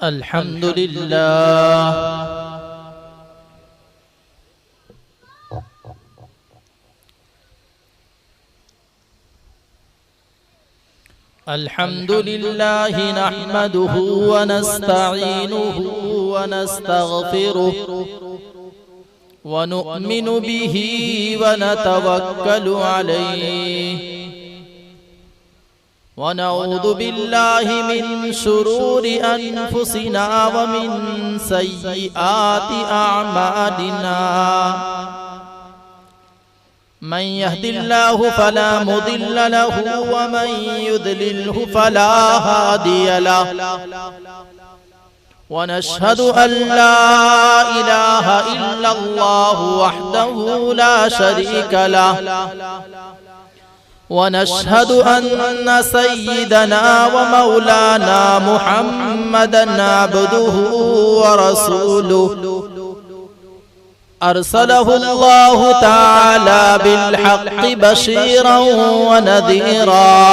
الحمد لله الحمد لله نحمده ونستعينه ونستغفره ونؤمن به ونتوكل عليه ونعوذ بالله من شرور أنفسنا ومن سيئات أعمالنا من يهد الله فلا مضل له ومن يضلله فلا هادي له ونشهد أن لا إله إلا الله وحده لا شريك له ونشهد أن سيدنا ومولانا محمدا عبده ورسوله أرسله الله تعالى بالحق بشيرا ونذيرا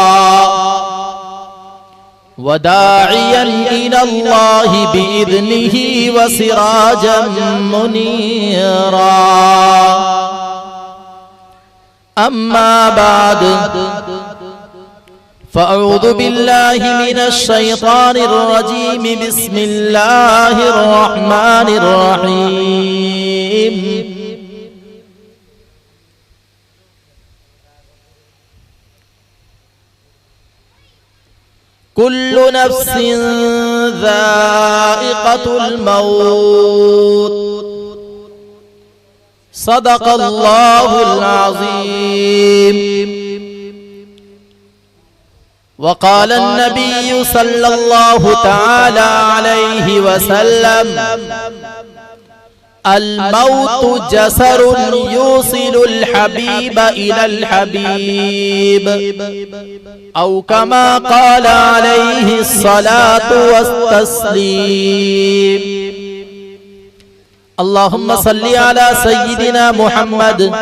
وداعيا إلى الله بإذنه وسراجا منيرا أما بعد فأعوذ بالله من الشيطان الرجيم بسم الله الرحمن الرحيم كل نفس ذائقة الموت صدق الله العظيم وقال النبي صلى الله تعالى عليه وسلم الموت جسر يوصل الحبيب إلى الحبيب أو كما قال عليه الصلاة والتسليم اللهم صل على سيدنا محمد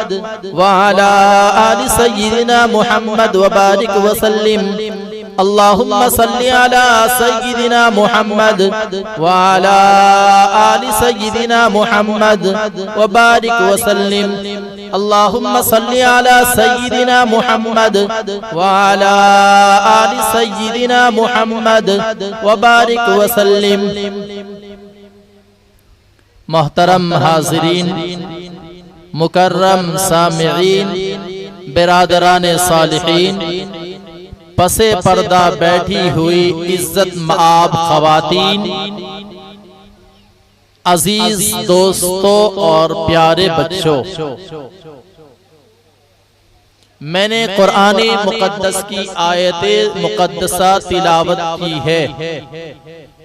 وعلى آل سيدنا محمد وبارك وسلم اللهم صل على سيدنا محمد وعلى آل سيدنا محمد وبارك وسلم اللهم صل على سيدنا محمد وعلى آل سيدنا محمد وبارك وسلم محترم حاضرین، مکرم سامعین، برادران صالحین، پس پردہ بیٹھی ہوئی عزت مآب خواتین، عزیز دوستوں اور پیارے بچوں، میں نے قرآن مقدس کی آیت مقدسہ تلاوت کی ہے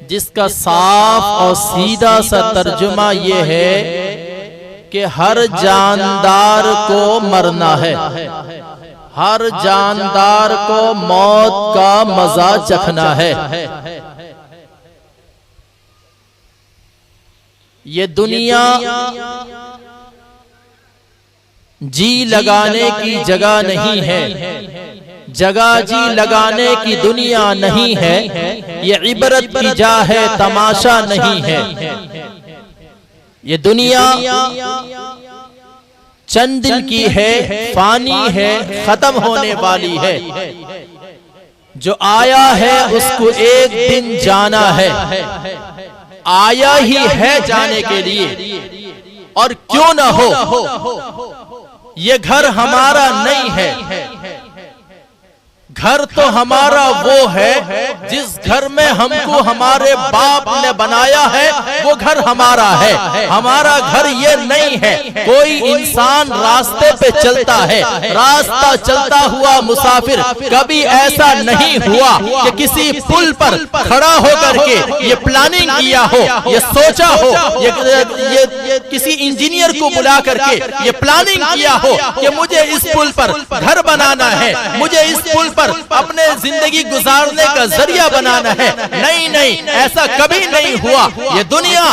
جس کا صاف اور سیدھا سا ترجمہ یہ ہے کہ ہر جاندار کو مرنا ہے، ہر جاندار کو موت کا مزہ چکھنا ہے۔ یہ دنیا جی لگانے کی جگہ نہیں ہے، جگہ جی لگانے کی دنیا نہیں ہے، یہ عبرت کی جا ہے، تماشا نہیں ہے۔ یہ دنیا چند دن کی ہے، فانی ہے، ختم ہونے والی ہے۔ جو آیا ہے اس کو ایک دن جانا ہے، آیا ہی ہے جانے کے لیے، اور کیوں نہ ہو یہ گھر ہمارا نہیں ہے۔ گھر تو ہمارا وہ ہے جس گھر میں ہم کو ہمارے باپ نے بنایا ہے، وہ گھر ہمارا ہے۔ ہمارا گھر یہ نہیں ہے۔ کوئی انسان راستے پہ چلتا ہے، راستہ چلتا ہوا مسافر، کبھی ایسا نہیں ہوا کہ کسی پل پر کھڑا ہو کر کے یہ پلاننگ کیا ہو، یہ سوچا ہو، یہ کسی انجینئر کو بلا کر کے یہ پلاننگ کیا ہو کہ مجھے اس پل پر گھر بنانا ہے، مجھے اس پل پر اپنے زندگی گزارنے کا ذریعہ بنانا ہے. نہیں نہیں، ایسا کبھی نہیں ہوا. یہ دنیا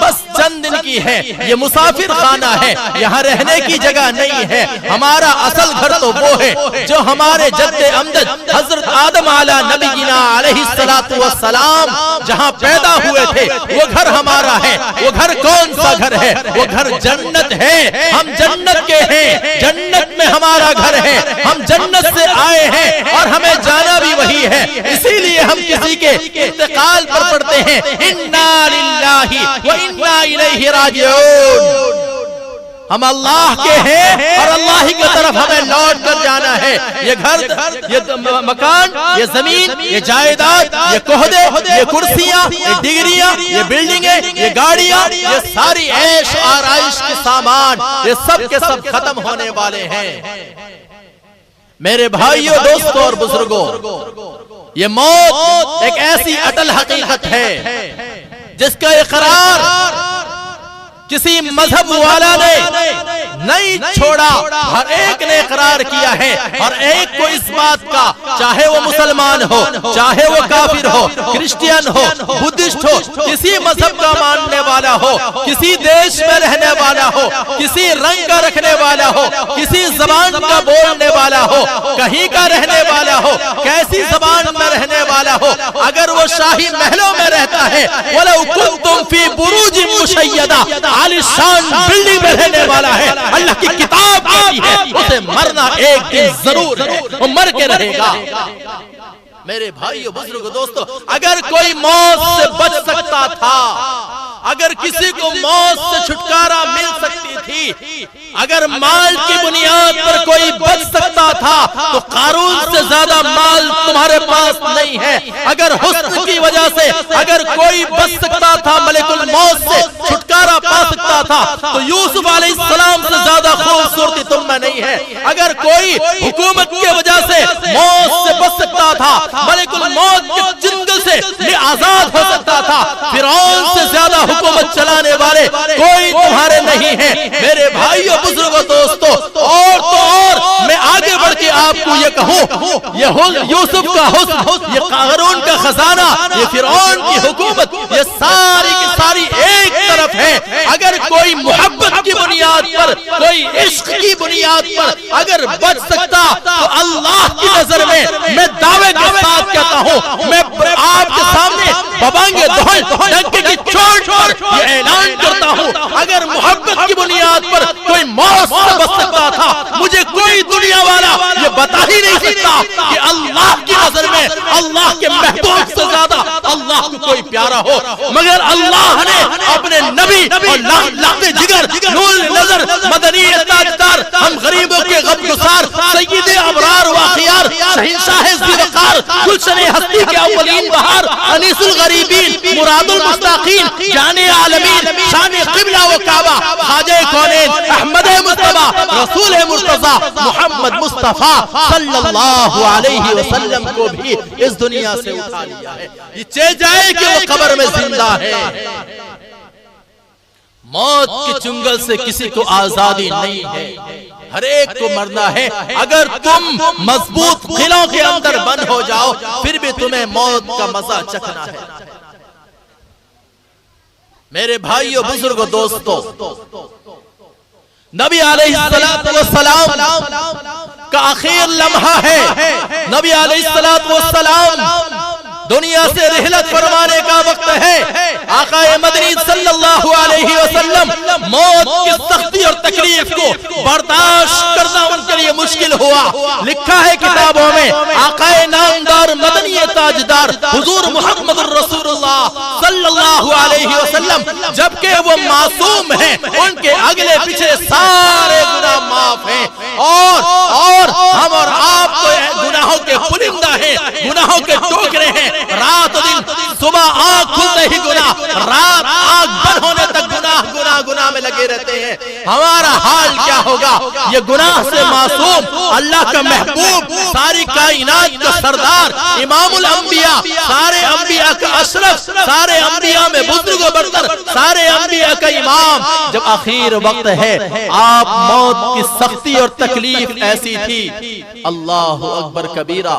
بس چند دن کی ہے، یہ مسافر خانہ ہے، یہاں رہنے کی جگہ نہیں ہے. ہمارا اصل گھر تو وہ ہے جو ہمارے جد امجد حضرت آدم علیہ نبینا علیہ السلام جہاں پیدا ہوئے تھے، وہ گھر ہمارا ہے. وہ گھر کون سا گھر ہے؟ وہ گھر جنت ہے. ہم جنت کے ہیں، جنت میں ہمارا گھر ہے. ہم جنت سے آئے ہیں اور ہمیں جانا بھی وہی ہے. اسی لیے ہم کسی کے انتقال پر پڑھتے ہیں انا للہ و انا الیہ راجعون. ہم اللہ کے ہیں اور اللہ ہی کی طرف ہمیں لوٹ کر جانا ہے. یہ گھر، یہ مکان، یہ زمین، یہ جائیداد، یہ عہدے، یہ کرسیاں، یہ ڈگریاں، یہ بلڈنگیں، یہ گاڑیاں، یہ ساری عیش آرائش کے سامان، یہ سب کے سب ختم ہونے والے ہیں. میرے بھائیوں، دوستوں اور بزرگوں، یہ موت ایک ایسی اٹل حقیقت ہے جس کا اقرار کسی مذہب والا نے نہیں چھوڑا. ہر ایک نے اقرار کیا ہے. ہر ایک کو اس بات کا، چاہے وہ مسلمان ہو، چاہے وہ کافر ہو، کرسچین ہو، بدھسٹ ہو، کسی مذہب کا ماننے والا ہو، کسی دیش میں رہنے والا ہو، کسی رنگ کا رکھنے والا ہو، کسی زبان کا بولنے والا ہو، کہیں کا رہنے والا ہو، کیسی زبان میں رہنے والا ہو، اگر وہ شاہی محلوں میں رہتا ہے، وَلَوْ كُنْتُمْ فِي بُرُوجٍ مُشَيَّدَةٍ، عالیشان بلڈنگ میں رہنے والا ہے. اللہ کی کتاب کہتی ہے اسے مرنا ایک دن ضرور ہے، وہ مر کے رہے گا. میرے بھائیو، بزرگو، دوستو، اگر کوئی موت سے بچ سکتا تھا، اگر کسی کو موت سے چھٹکارا مل سکتی تھی، اگر مال کی بنیاد پر کوئی بچ سکتا تھا تو قارون سے زیادہ مال تمہارے پاس نہیں ہے. اگر حسن کی وجہ سے اگر کوئی بچ سکتا تھا، ملک الموت سے چھٹکارا پا سکتا تھا، تو یوسف علیہ السلام سے زیادہ خوبصورتی تم میں نہیں ہے. اگر کوئی حکومت کی وجہ سے موت سے بچ سکتا تھا، ملک الموت کے جنگل سے آزاد ہو سکتا تھا، فرعون سے زیادہ حکومت چلانے والے کوئی تمہارے نہیں ہیں. میرے بھائیوں، بزرگوں، دوستوں، اور تو اور میں آگے بڑھ کے آپ کو یہ کہوں، یہ یوسف کا حسن، یہ قارون کا خزانہ، یہ فرعون کی حکومت، یہ ساری کی ساری ایک طرف ہے. اگر کوئی محبت کی بنیاد پر، کوئی عشق کی بنیاد پر اگر بچ سکتا تو اللہ کی نظر میں دعوے کے ساتھ کہتا ہوں، میں آپ کے سامنے ببانگے دہن ڈنکے کی چوٹ پر یہ اعلان کرتا ہوں، اگر محبت کی بنیاد پر کوئی موت سے بچ سکتا تھا، مجھے کوئی دنیا والا یہ بتا ہی نہیں سکتا کہ اللہ کی نظر میں اللہ کے محبوب سے زیادہ اللہ کو کوئی پیارا ہو. مگر اللہ نے اپنے نبی اور لاتے جگر، نور نظر، مدنی تاجدار، ہم غریبوں کے غمگسار، سید ابرار و اخیار، شہنشاہ ذی وقار، گلشن ہستی کے اولین بہار، انیس الغریبین، مراد المستاقین، جان عالمین، شان قبلہ و کعبہ، خواجہ کونین، احمد مصطفیٰ، رسول مرتضیٰ، محمد مصطفیٰ صلی اللہ علیہ وسلم کو بھی اس دنیا سے اٹھا لیا ہے. یہ چہ جائے کہ وہ قبر میں زندہ ہے. موت کے چنگل سے کسی کو آزادی نہیں ہے، ہر ایک کو مرنا ہے. اگر تم مضبوط قلعوں کے اندر بند ہو جاؤ، پھر بھی تمہیں موت کا مزہ چکھنا ہے. میرے بھائیو، بزرگو، دوستو، نبی علیہ السلام کا آخر لمحہ ہے. نبی علیہ السلام دنیا سے رحلت فرمانے کا وقت ہے. آقا مدنی صلی اللہ علیہ وسلم موت کی سختی اور تکلیف کو برداشت کرنا ان کے لیے مشکل ہوا. لکھا ہے کتابوں میں، آقا نامدار مدنی تاجدار حضور محمد الرسول اللہ صلی اللہ علیہ وسلم جبکہ وہ معصوم ہیں، ان کے اگلے پیچھے سارے گناہ معاف ہیں، اور ہم اور آپ تو گناہوں کے پرندہ ہیں، گناہوں کے ٹوکرے ہیں. رات دن، صبح آنکھ کھلتے ہی گناہ، رات آنکھ بند ہونے تک گناہ میں لگے رہتے ہیں. ہمارا حال کیا ہوگا؟ یہ گناہ سے معصوم، اللہ کا محبوب، ساری کائنات کا سردار، امام الانبیاء، سارے انبیاء کا اشرف، سارے انبیاء میں بزرگ و برتر، سارے انبیاء کا امام، جب آخر وقت ہے، آپ موت کی سختی اور تکلیف ایسی تھی. اللہ اکبر کبیرہ.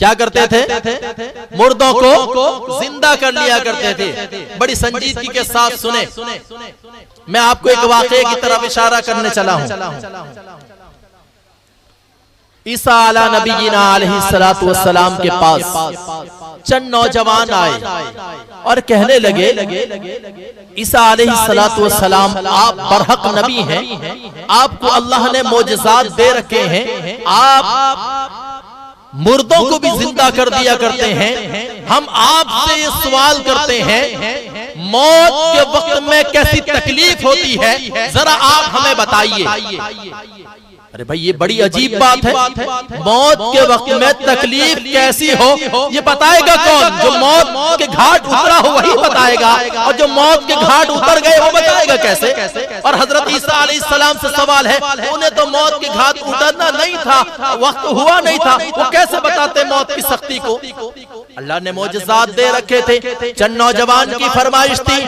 کیا کرتے تھے؟ مردوں کو زندہ کر لیا کرتے تھے۔ بڑی سنجیدگی کے ساتھ سنیں، میں آپ کو ایک واقعے کی طرف اشارہ کرنے چلا ہوں۔ عیسیٰ علیہ نبینا علیہ السلام کے پاس چند نوجوان آئے اور کہنے لگے عیسیٰ علیہ السلام آپ برحق نبی ہیں، آپ کو اللہ نے معجزات دے رکھے ہیں، آپ مردوں کو بھی زندہ کر دیا کرتے ہیں، ہم آپ سے یہ سوال کرتے ہیں موت کے وقت میں کیسی تکلیف ہوتی ہے ذرا آپ ہمیں بتائیے۔ ارے بھائی یہ بڑی عجیب بات ہے، موت کے وقت میں تکلیف کیسی ہو یہ بتائے گا کون؟ جو موت کے گھاٹ اترا ہو وہی بتائے گا، اور جو موت کے گھاٹ اتر گئے وہ بتائے گا کیسے؟ اور حضرت عیسیٰ علیہ السلام سے سوال ہے، انہیں تو موت کے گھاٹ اترنا نہیں تھا، وقت ہوا نہیں تھا، وہ کیسے بتاتے موت کی سختی کو؟ اللہ نے معجزات دے رکھے تھے، چند نوجوان کی فرمائش تھی،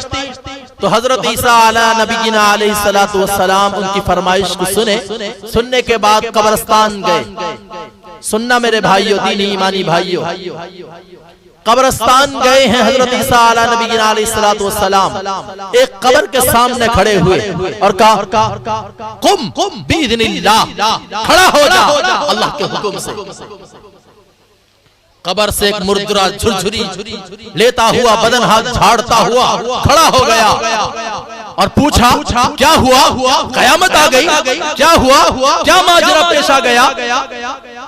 تو حضرت عیسیٰ علیہ نبینا علیہ السلام ان کی فرمائش کو سننے کے بعد قبرستان گئے۔ سننا میرے بھائیو، دینی ایمانی بھائیو، قبرستان گئے ہیں حضرت عیسیٰ علیہ نبینا علیہ السلام، ایک قبر کے سامنے کھڑے ہوئے اور کہا قم باذن اللہ، کھڑا ہو جا اللہ کے حکم سے۔ قبر سے ایک مردہ جھرجھری لیتا ہوا، بدن ہاتھ جھاڑتا ہوا کھڑا ہو گیا اور پوچھا کیا ہوا؟ قیامت آ گئی؟ کیا ہوا؟ کیا ماجرا پیش آ گیا؟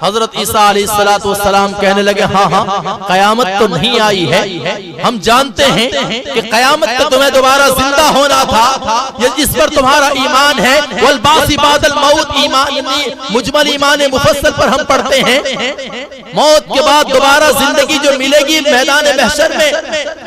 حضرت عیسیٰ علیہ السلام کہنے لگے ہاں قیامت تو نہیں آئی ہے، ہم جانتے ہیں کہ قیامت تک تمہیں دوبارہ زندہ ہونا تھا، اس پر تمہارا ایمان ہے، والبعث بعد الموت، مجمل ایمان مفصل پر ہم پڑھتے ہیں موت کے بعد دوبارہ زندگی جو ملے گی میدان محشر میں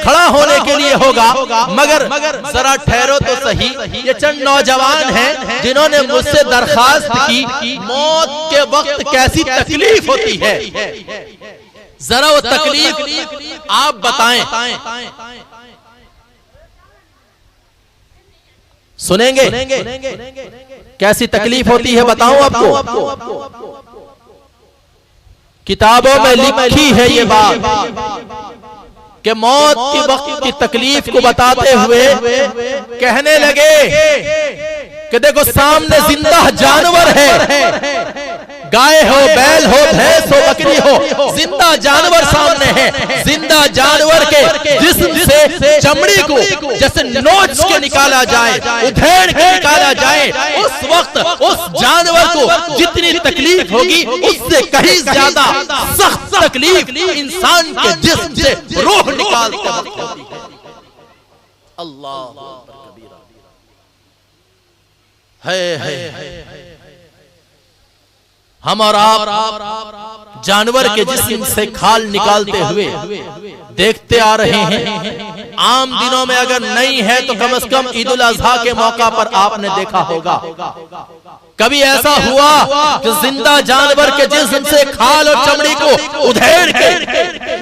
کھڑا ہونے کے لیے ہوگا۔ مگر ذرا ٹھہرو تو صحیح، یہ چند نوجوان ہیں جنہوں نے مجھ سے درخواست کی موت کے وقت کیسی تکلیف ہوتی ہے، ذرا وہ تکلیف آپ بتائیں۔ سنیں گے کیسی تکلیف ہوتی ہے؟ بتاؤں آپ کو، کتابوں میں لکھی ہے یہ بات کہ موت کے وقت کی تکلیف کو بتاتے ہوئے کہنے لگے کہ دیکھو سامنے زندہ جانور ہے، گائے ہو، بیل ہو، بھینس ہو، بکری ہو، زندہ جانور سامنے ہے، زندہ جانور کے جسم سے چمڑی کو جیسے نوچ کے نکالا جائے، ادھیڑ کے نکالا جائے، اس وقت اس جانور کو جتنی تکلیف ہوگی اس سے کہیں زیادہ سخت تکلیف انسان کے جسم سے روح نکالتے وقت ہوتی ہے۔ اللہ ہے ہم اور آپ جانور کے جسم سے کھال نکالتے ہوئے دیکھتے آ رہے ہیں، عام دنوں میں اگر نہیں ہے تو کم از کم عید الاضحیٰ کے موقع پر آپ نے دیکھا ہوگا۔ کبھی ایسا ہوا کہ زندہ جانور کے جسم سے کھال اور چمڑی کو ادھیڑ کے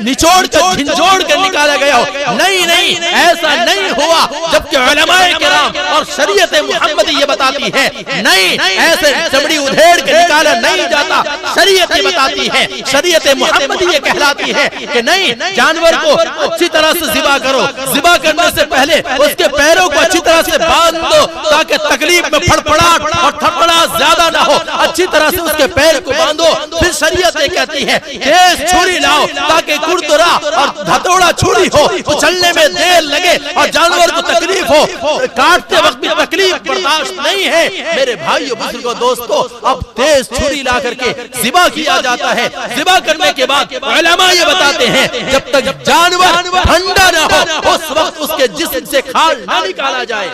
نچوڑ کے جھنجھوڑ کے نکالا گیا ہو؟ نہیں، ایسا نہیں ہوا، جبکہ علماء کرام اور شریعت محمدی یہ بتاتی ہے نہیں، ایسے چمڑی ادھیڑ کے نکالا نہیں جاتا۔ شریعت یہ بتاتی ہے، شریعت محمدی یہ کہلاتی ہے کہ نہیں، جانور کو اچھی طرح سے ذبح کرو، ذبح کرنے سے پہلے اس کے پیروں کو اچھی طرح سے باندھ دو تاکہ تکلیف میں پھڑپڑاہٹ اور تھپڑا زیادہ نہ ہو، اچھی طرح سے اس کے پیر کو باندھو۔ پھر شریعت یہ کہتی ہے تیز چھری لاؤ تاکہ کردرا اور دھتوڑا چھری ہو، تو چلنے میں دیر لگے اور جانور کو تکلیف ہو، کاٹتے وقت بھی تکلیف برداشت نہیں ہے۔ میرے بھائیو، بزرگوں، دوستو، اب تیز چھری لا کر کے ذبح کیا جاتا ہے۔ ذبح کرنے کے بعد علماء یہ بتاتے ہیں جب تک جانور ٹھنڈا نہ ہو اس وقت اس کے جسم سے کھال نہ نکالا جائے۔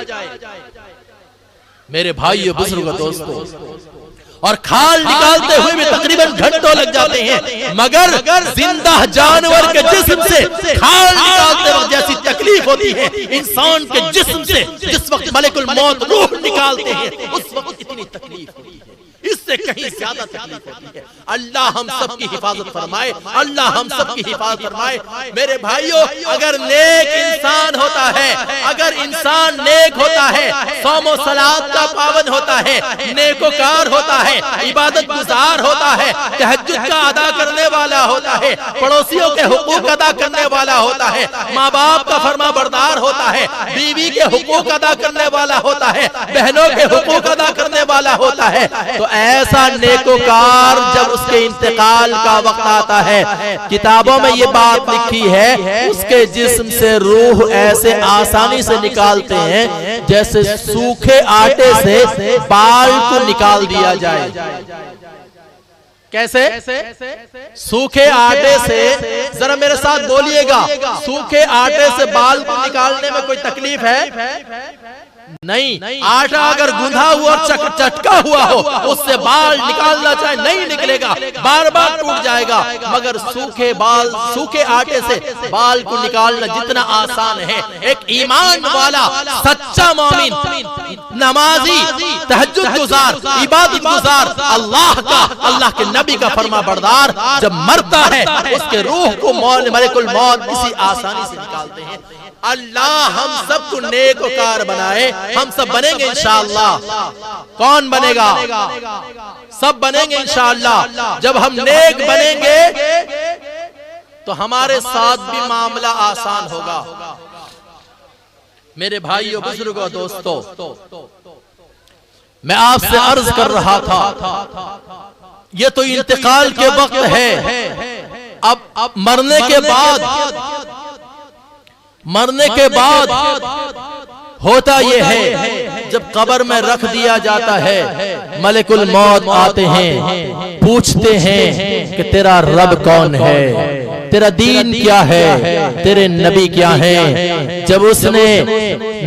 میرے بھائیو، بزرگوں، دوستو، اور کھال نکالتے ہوئے بھی تقریباً گھنٹوں لگ جاتے ہیں، مگر زندہ جانور کے جسم سے کھال نکالتے وقت جیسی تکلیف ہوتی ہے انسان کے جسم سے جس وقت ملک الموت روح نکالتے ہیں اس وقت اتنی تکلیف ہوتی ہے، اس سے کہیں زیادہ تکلیف ہوتی ہے۔ اللہ ہم سب کی حفاظت فرمائے، اللہ ہم سب کی حفاظت فرمائے۔ میرے بھائیوں، اگر نیک انسان ہوتا ہے، اگر انسان نیک ہوتا ہے، صوم و صلات کا پابند ہوتا ہے، نیکوکار ہوتا ہے، عبادت گزار ہوتا ہے، تہجد کا ادا کرنے والا ہوتا ہے، پڑوسیوں کے حقوق ادا کرنے والا ہوتا ہے، ماں باپ کا فرما بردار ہوتا ہے، بیوی کے حقوق ادا کرنے والا ہوتا ہے، بہنوں کے حقوق ادا کرنے والا ہوتا ہے، تو ایسا نیکوکار جب اس کے انتقال کا وقت آتا ہے، کتابوں میں یہ بات لکھی ہے، اس کے جسم سے روح ایسے آسانی سے نکالتے ہیں جیسے سوکھے آٹے سے بال کو نکال دیا جائے۔ کیسے؟ سوکھے آٹے سے، ذرا میرے ساتھ بولیے گا، سوکھے آٹے سے بال کو نکالنے میں کوئی تکلیف ہے؟ نہیں۔ آٹا اگر گندھا ہوا اور چٹکا ہوا ہو، اس سے بال نکالنا چاہے نہیں نکلے گا، بار بار ٹوٹ جائے گا، مگر سوکھے آٹے سے بال کو نکالنا جتنا آسان ہے، ایک ایمان والا سچا مومن، نمازی، تہجد گزار، عبادت گزار، اللہ کے نبی کا فرما بردار جب مرتا ہے، اس کے روح کو ملک الموت کسی آسانی سے نکالتے ہیں۔ اللہ ہم سب کو نیکوکار بنائے، ہم سب بنیں گے انشاءاللہ۔ کون بنے گا؟ سب بنیں گے انشاءاللہ۔ جب ہم نیک بنیں گے تو ہمارے ساتھ بھی معاملہ آسان ہوگا۔ میرے بھائیوں، بزرگوں، دوستوں، میں آپ سے عرض کر رہا تھا، یہ تو انتقال کے وقت ہے، اب مرنے کے بعد ہوتا یہ ہے، جب قبر میں رکھ دیا جاتا ہے، ملک الموت آتے ہیں، پوچھتے ہیں کہ تیرا رب کون ہے، تیرا دین کیا ہے، تیرے نبی کیا ہیں۔ جب اس نے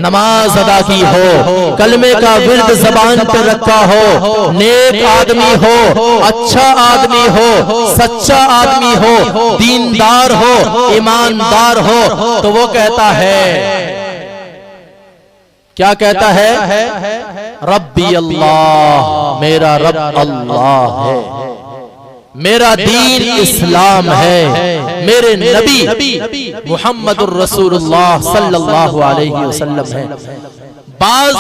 نماز ادا کی ہو، کلمے کا ورد زبان پہ رکھا ہو، نیک آدمی ہو، اچھا آدمی ہو، سچا آدمی ہو، دیندار ہو، ایماندار ہو، تو وہ کہتا ہے، کیا کہتا ہے؟ ربی اللہ، میرا رب اللہ ہے، میرا دین اسلام ہے، میرے نبی محمد الرسول اللہ صلی اللہ علیہ وسلم ہے۔ بعض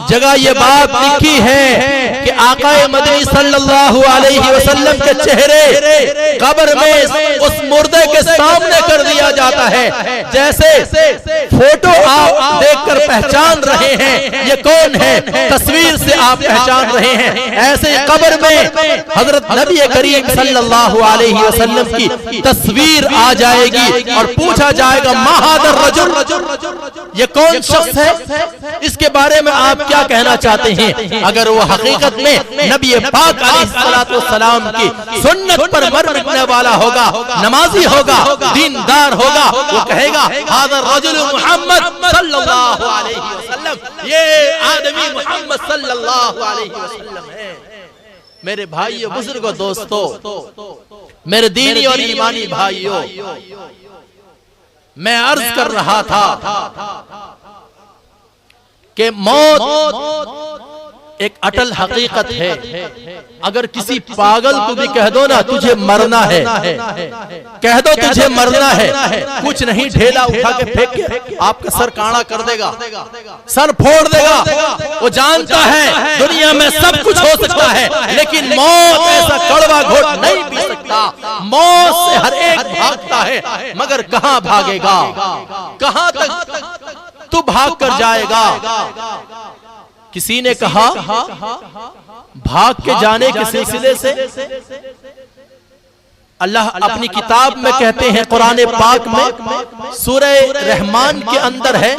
جگہ یہ بات لکھی ہے کہ آقا مدنی صلی اللہ علیہ وسلم کے چہرے قبر میں اس مردے کے سامنے کر دیا جاتا ہے، جیسے فوٹو آپ دیکھ کر پہچان رہے ہیں یہ کون ہے، تصویر سے آپ پہچان رہے ہیں، ایسے قبر میں حضرت نبی کریم صلی اللہ علیہ وسلم کی تصویر آ جائے گی اور پوچھا جائے گا ما ھذا الرجل، یہ کون شخص ہے، اس کے بارے میں آپ کیا کہنا چاہتے ہیں؟ اگر وہ حقیقت میں نبی پاک علیہ السلام کی سنت پر مرنے والا ہوگا، نمازی ہوگا، دیندار ہوگا، وہ کہے گا ھذا الرجل محمد صلی اللہ علیہ وسلم، یہ آدمی محمد صلی اللہ علیہ وسلم ہے۔ میرے بھائیو، بزرگوں، دوستو، میرے دینی اور ایمانی بھائیو، میں عرض کر رہا تھا کہ موت ایک اٹل حقیقت ہے۔ اگر کسی پاگل کو بھی کہہ دو نا تجھے مرنا ہے، کہہ دو تجھے مرنا ہے، کچھ نہیں، ڈھیلا اٹھا کے پھینک کے آپ کا سر کاڑا کر دے گا، سر پھوڑ دے گا۔ وہ جانتا ہے دنیا میں سب کچھ ہو سکتا ہے، لیکن موت ایسا کڑوا گھونٹ نہیں پی سکتا۔ موت سے ہر ایک بھاگتا ہے، مگر کہاں بھاگے گا، کہاں تک تو بھاگ کر جائے گا۔ کسی نے کہا بھاگ کے جانے کے سلسلے سے اللہ اپنی کتاب میں کہتے ہیں، قرآن پاک میں سورہ رحمان کے اندر ہے،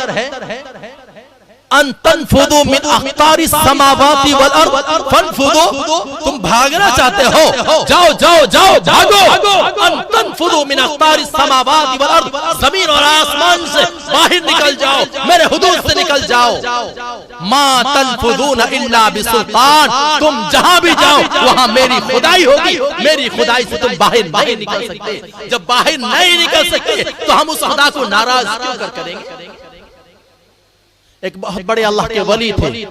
ان تنفذوا من اقطار السماوات والارض فانفذوا، تم بھاگنا چاہتے ہو، جاؤ جاؤ جاؤ بھاگو، ان تنفذوا من اقطار السماوات والارض، زمین اور آسمان سے باہر نکل جاؤ، میرے حدود سے نکل جاؤ۔ ما تنفذون الا بسلطان، تم جہاں بھی جاؤ وہاں میری خدائی ہوگی، میری خدائی سے تم باہر نہیں نکل سکتے۔ جب باہر نہیں نکل سکتے تو ہم اس خدا کو ناراض کیوں کریں گے؟ ایک بہت بڑے اللہ کے ولی تھے،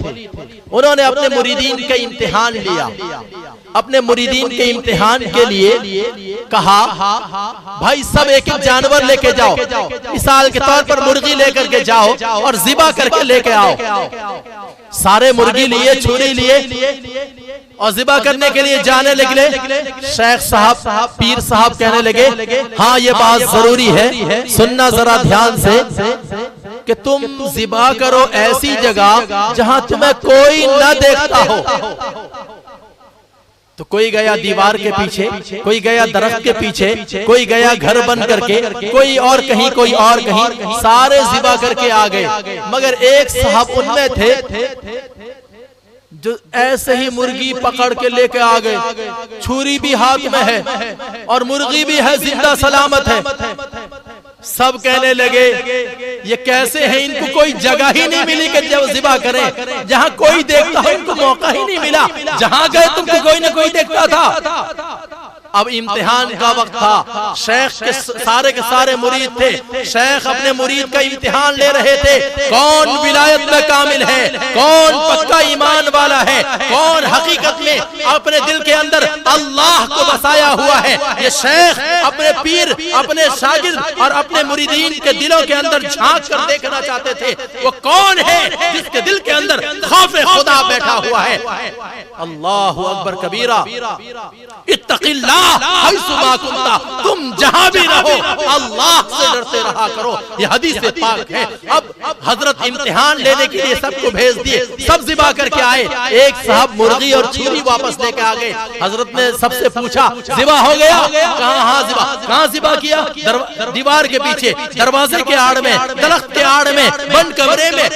انہوں نے اپنے مریدین کا امتحان لیا، اپنے مریدین کے امتحان کے لیے کہا بھائی سب ایک ایک جانور لے کے جاؤ، مثال کے طور پر مرغی لے کر کے جاؤ اور ذبح کر کے لے کے آؤ۔ سارے مرغی لیے، چھری لیے اور ذبح کرنے کے لیے جانے لگے۔ شیخ صاحب، پیر صاحب کہنے لگے ہاں یہ بات ضروری ہے، سننا ذرا دھیان سے کہ تم ذبح کرو ایسی جگہ جہاں تمہیں کوئی نہ دیکھتا ہو۔ تو کوئی گیا دیوار کے پیچھے، کوئی گیا درخت کے پیچھے، کوئی گیا گھر بن کر کے، کوئی اور کہیں، کوئی اور کہیں، سارے ذبح کر کے آ گئے، مگر ایک صاحب ان میں تھے جو ایسے ہی مرغی پکڑ کے لے کے آ گئے، چھری بھی ہاتھ میں ہے اور مرغی بھی ہے، زندہ سلامت ہے۔ سب کہنے لگے یہ کیسے ہیں، ان کو کوئی جگہ ہی نہیں ملی کہ جب ذبح کریں، جہاں کوئی دیکھتا ہو ان کو موقع ہی نہیں ملا، جہاں گئے تم کو کوئی نہ کوئی دیکھتا تھا۔ اب امتحان کا وقت تھا، شیخ کے سارے مرید تھے، شیخ اپنے مرید کا امتحان لے رہے تھے، کون ولایت میں کامل ہے، کون پکا ایمان والا ہے، کون حقیقت میں اپنے دل کے اندر اللہ کو بسایا ہوا ہے۔ یہ شیخ اپنے پیر، اپنے شاگرد اور اپنے مریدین کے دلوں کے اندر جھانک کر دیکھنا چاہتے تھے وہ کون ہے جس کے دل کے اندر خوف خدا بیٹھا ہوا ہے۔ اللہ اکبر کبیرہ، اتق اللہ حیث ما کنت، تم جہاں بھی رہو اللہ سے ڈرتے رہا کرو، یہ حدیث پاک ہے۔ اب حضرت امتحان لینے کے لیے سب کو بھیج دیے، سب ذبح کر کے آئے، ایک صاحب مرغی اور چھری واپس لے کے آ گئے۔ حضرت نے سب سے پوچھا ذبح ہو گیا؟ کہاں ہاں ذبح۔ کہاں ذبح کیا؟ دیوار کے پیچھے، دروازے کے آڑ میں، درخت کے آڑ میں، بند کمرے میں،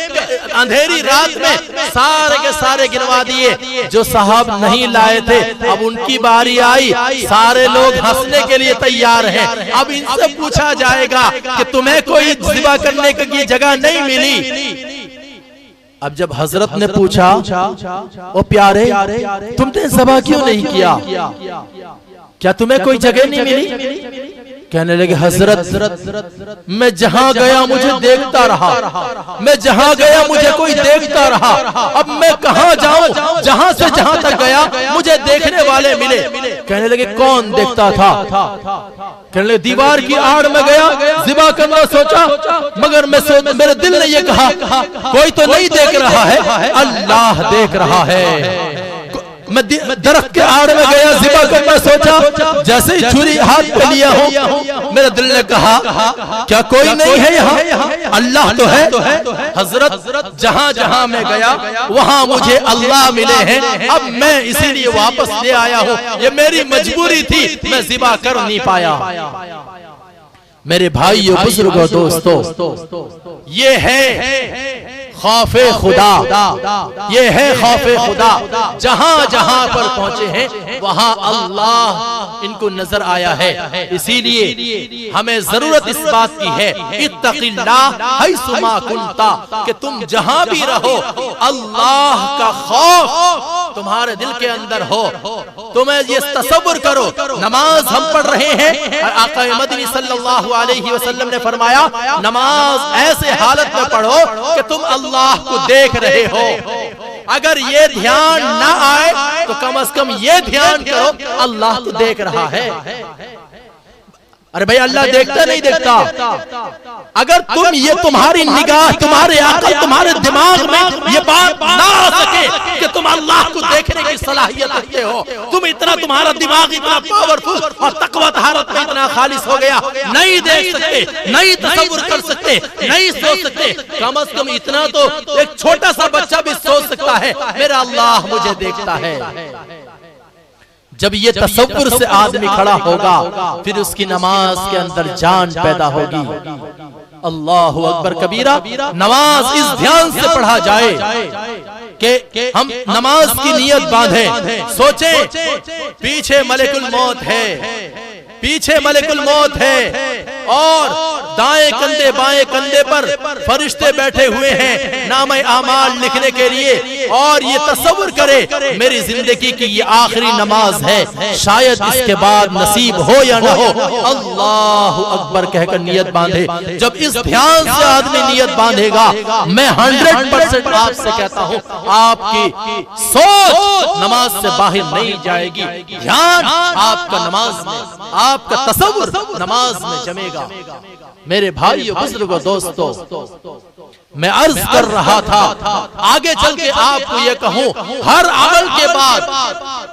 اندھیری رات میں، سارے کے سارے گنوا دیے۔ جو صاحب نہیں لائے تھے اب ان کی باری آئی، سارے لوگ ہنسنے کے لیے تیار ہیں۔ اب ان سے پوچھا جائے گا کہ تمہیں کوئی ذبح کرنے کی جگہ نہیں ملی۔ اب جب حضرت نے پوچھا او پیارے تم نے ذبح کیوں نہیں کیا، کیا تمہیں کوئی جگہ نہیں ملی؟ کہنے لگے حضرت میں جہاں گیا مجھے دیکھتا رہا، میں جہاں گیا مجھے کوئی دیکھتا رہا، اب میں کہاں جاؤں، جہاں سے جہاں تک گیا مجھے دیکھنے والے ملے۔ کہنے لگے کون دیکھتا تھا؟ کہنے لگے دیوار کی آڑ میں گیا، ذبح کرنا سوچا، مگر میرے دل نے یہ کہا کوئی تو نہیں دیکھ رہا ہے، اللہ دیکھ رہا ہے۔ میں درخت کے آڑ میں گیا، ذبح کرنا سوچا، جیسے ہی چھری ہاتھ پہ لیا ہوں میرے دل نے کہا کیا کوئی نہیں ہے یہاں، اللہ تو ہے۔ حضرت جہاں جہاں میں گیا وہاں مجھے اللہ ملے ہیں، اب میں اسی لیے واپس لے آیا ہوں، یہ میری مجبوری تھی، میں ذبح کر نہیں پایا۔ میرے بھائیو، بزرگوں، دوستو، یہ ہے خوف خدا، یہ ہے خوف خدا۔ جہاں جہاں پر پہنچے ہیں وہاں اللہ ان کو نظر آیا ہے، اسی لیے ہمیں ضرورت اس بات کی ہے اتق اللہ حیث ما کنت، کہ تم جہاں بھی رہو اللہ کا خوف تمہارے دل کے اندر ہو۔ تمہیں یہ تصور کرو، نماز ہم پڑھ رہے ہیں اور آقا مدنی صلی اللہ علیہ وسلم نے فرمایا نماز ایسے حالت میں پڑھو کہ تم اللہ کو دیکھ رہے ہو۔ اگر یہ دھیان نہ آئے تو کم از کم یہ دھیان کرو اللہ تو دیکھ رہا ہے۔ ارے بھائی اللہ دیکھتا نہیں دیکھتا؟ اگر تمہاری نگاہ، تمہارے عقل، تمہارے دماغ میں یہ بات نہ آ سکے کہ تم اللہ کو دیکھنے کی صلاحیت رکھتے ہو، تمہارا دماغ اتنا پاورفل اور تقوی طہارت میں اتنا خالص ہو گیا، نہیں دیکھ سکتے، نہیں تصور کر سکتے، نہیں سوچ سکتے، کم از کم اتنا تو ایک چھوٹا سا بچہ بھی سوچ سکتا ہے میرا اللہ مجھے دیکھتا ہے۔ جب یہ تصور سے آدمی کھڑا ہوگا پھر اس کی نماز کے اندر جان پیدا ہوگی۔ اللہ اکبر کبیرہ، نماز اس دھیان سے پڑھا جائے کہ ہم نماز کی نیت باندھیں، سوچیں پیچھے ملک الموت ہے، پیچھے ملک الموت ہے، اور دائیں کندھے بائیں کندھے پر فرشتے بیٹھے ہوئے ہیں نامہ اعمال لکھنے کے لیے، اور یہ تصور کرے میری زندگی کی یہ آخری نماز ہے، شاید اس کے بعد نصیب ہو یا نہ ہو۔ اللہ اکبر کہہ کر نیت باندھے۔ جب اس دھیان سے آدمی نیت باندھے گا، میں 100% آپ سے کہتا ہوں آپ کی سوچ نماز سے باہر نہیں جائے گی، دھیان آپ کا نماز میں، آپ کا تصور نماز میں جمے گا۔ میرے بھائیو بزرگو دوستو، میں عرض کر رہا تھا آگے چل کے آپ کو یہ کہوں، ہر عمل کے بعد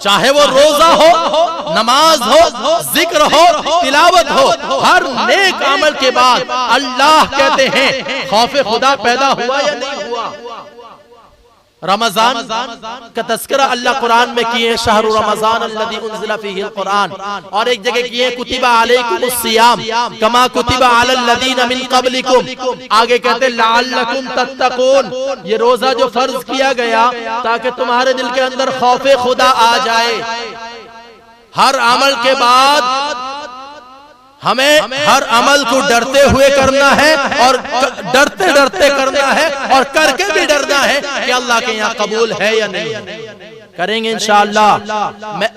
چاہے وہ روزہ ہو، نماز ہو، ذکر ہو، تلاوت ہو، ہر نیک عمل کے بعد اللہ کہتے ہیں خوف خدا پیدا ہوا یا نہیں ہوا؟ رمضان کا تذکرہ اللہ قرآن میں کیے، شہر رمضان الذی انزل فیہ القرآن، اور ایک جگہ کیے کتب علیکم الصیام کما کتب علی الذین من قبلکم، آگے کہتے ہیں لعلکم تتقون، یہ روزہ جو فرض کیا گیا تاکہ تمہارے دل کے اندر خوف خدا آ جائے۔ ہر عمل کے بعد ہمیں ہر عمل کو ڈرتے ہوئے کرنا ہے، اور ڈرتے ڈرتے کرنا ہے، اور کر کے بھی ڈرنا ہے کہ اللہ کے یہاں قبول ہے یا نہیں۔ کریں گے انشاءاللہ۔ میں